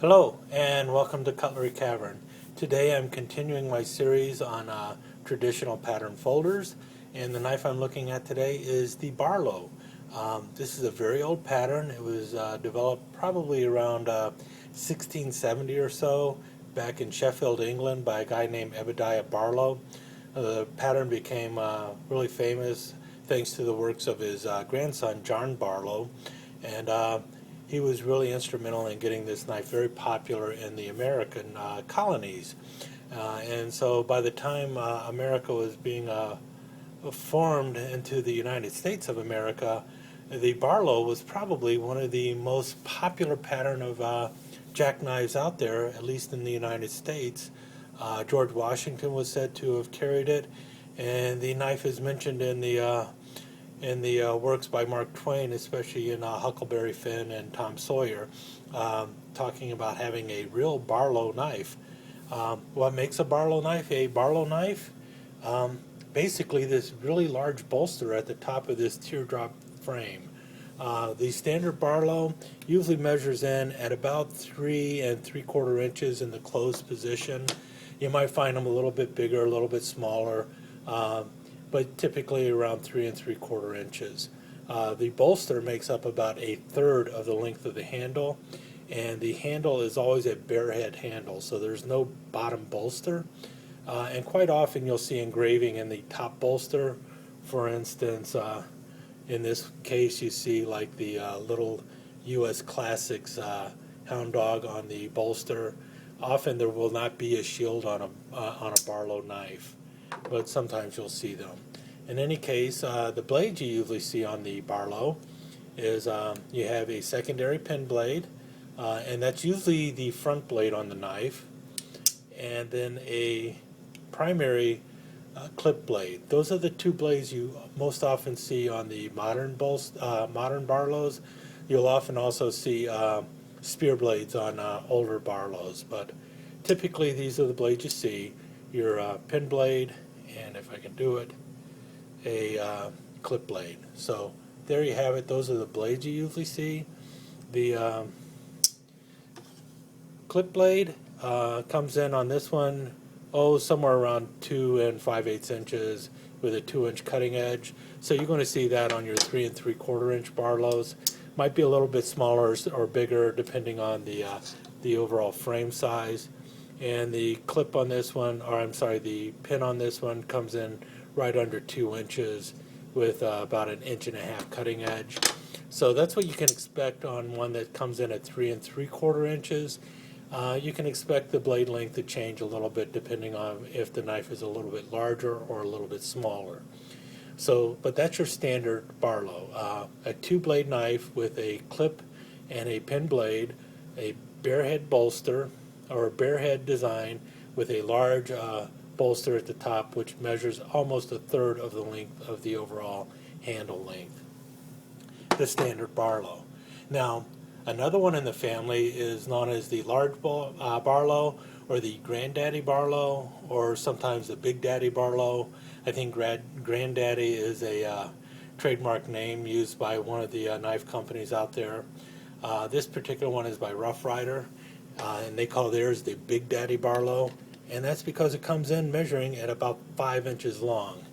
Hello and welcome to Cutlery Cavern. Today I'm continuing my series on traditional pattern folders, and the knife I'm looking at today is the Barlow. This is a very old pattern. It was developed probably around 1670 or so back in Sheffield, England by a guy named Daddy Barlow. The pattern became really famous thanks to the works of his grandson John Barlow, and he was really instrumental in getting this knife very popular in the American colonies. And so by the time America was being formed into the United States of America, the Barlow was probably one of the most popular pattern of jackknives out there, at least in the United States. George Washington was said to have carried it, and the knife is mentioned in the works by Mark Twain, especially in Huckleberry Finn and Tom Sawyer, talking about having a real Barlow knife. What makes a Barlow knife a Barlow knife? Basically this really large bolster at the top of this teardrop frame. The standard Barlow usually measures in at about 3 3/4 inches in the closed position. You might find them a little bit bigger, a little bit smaller, but typically around 3 3/4 inches. The bolster makes up about 1/3 of the length of the handle, and the handle is always a bare head handle, so there's no bottom bolster. And quite often you'll see engraving in the top bolster. For instance, in this case you see like the little U.S. Classics hound dog on the bolster. Often there will not be a shield on a Barlow knife, but sometimes you'll see them. In any case, the blades you usually see on the Barlow is you have a secondary pin blade, and that's usually the front blade on the knife, and then a primary clip blade. Those are the two blades you most often see on the modern Barlows. You'll often also see spear blades on older Barlows, but typically these are the blades you see. Your pin blade, and if I can do it, a clip blade. So there you have it. Those are the blades you usually see. The clip blade comes in on this one, somewhere around 2 5/8 inches with a 2-inch cutting edge. So you're going to see that on your 3 3/4 inch Barlows. Might be a little bit smaller or bigger depending on the overall frame size. And the clip on this one, or I'm sorry, the pin on this one comes in right under 2 inches with about 1.5 inches cutting edge. So that's what you can expect on one that comes in at 3 3/4 inches. You can expect the blade length to change a little bit depending on if the knife is a little bit larger or a little bit smaller. So, but that's your standard Barlow. A 2-blade knife with a clip and a pin blade, a bare head bolster, or a bare head design with a large bolster at the top, which measures almost 1/3 of the length of the overall handle length. The standard Barlow. Now, another one in the family is known as the large Barlow, or the Granddaddy Barlow, or sometimes the Big Daddy Barlow. I think Granddaddy is a trademark name used by one of the knife companies out there. This particular one is by Rough Rider, and they call theirs the Big Daddy Barlow, and that's because it comes in measuring at about 5 inches long.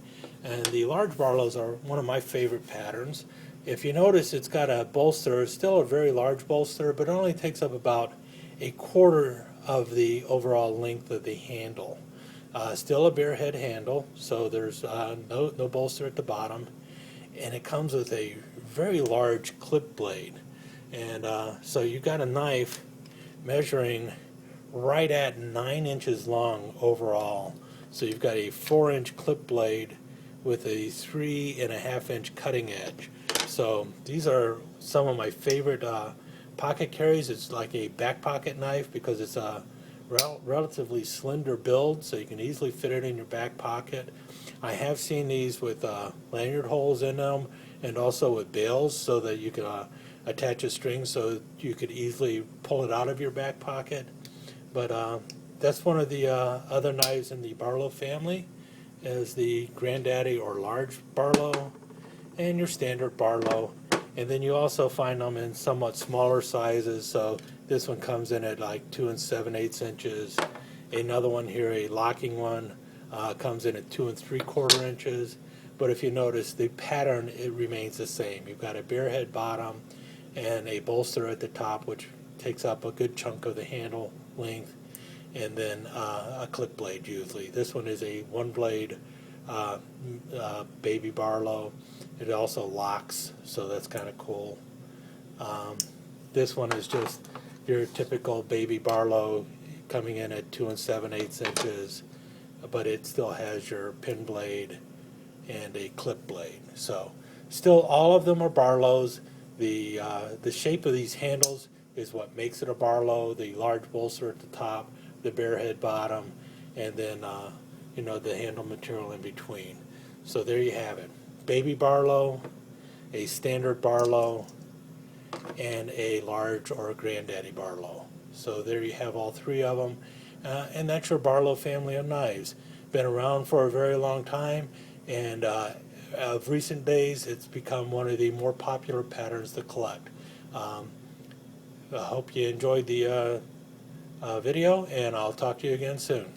And the large Barlows are one of my favorite patterns. If you notice, it's got a bolster, still a very large bolster, but it only takes up about 1/4 of the overall length of the handle. Still a bare head handle, so there's no bolster at the bottom, and it comes with a very large clip blade. And so you got a knife measuring right at 9 inches long overall. So you've got a 4-inch clip blade with a 3.5-inch cutting edge. So these are some of my favorite pocket carries. It's like a back pocket knife because it's a relatively slender build, so you can easily fit it in your back pocket. I have seen these with lanyard holes in them, and also with bails, so that you can attach a string so you could easily pull it out of your back pocket. But that's one of the other knives in the Barlow family, is the Granddaddy or large Barlow, and your standard Barlow. And then you also find them in somewhat smaller sizes, so This one comes in at like 2 7/8 inches. Another one here, a locking one, comes in at 2 3/4 inches. But if you notice, the pattern, it remains the same. You've got a bare head bottom and a bolster at the top, which takes up a good chunk of the handle length, and then a clip blade usually. This one is a one blade Baby Barlow. It also locks, so that's kind of cool. This one is just your typical Baby Barlow, coming in at 2 7/8 inches, but it still has your pin blade and a clip blade. So still all of them are Barlows. The shape of these handles is what makes it a Barlow. The large bolster at the top, the bare head bottom, and then you know, the handle material in between. So there you have it. Baby Barlow, a standard Barlow, and a large or a Granddaddy Barlow. So there you have all three of them. And that's your Barlow family of knives. Been around for a very long time, and of recent days it's become one of the more popular patterns to collect. I hope you enjoyed the video, and I'll talk to you again soon.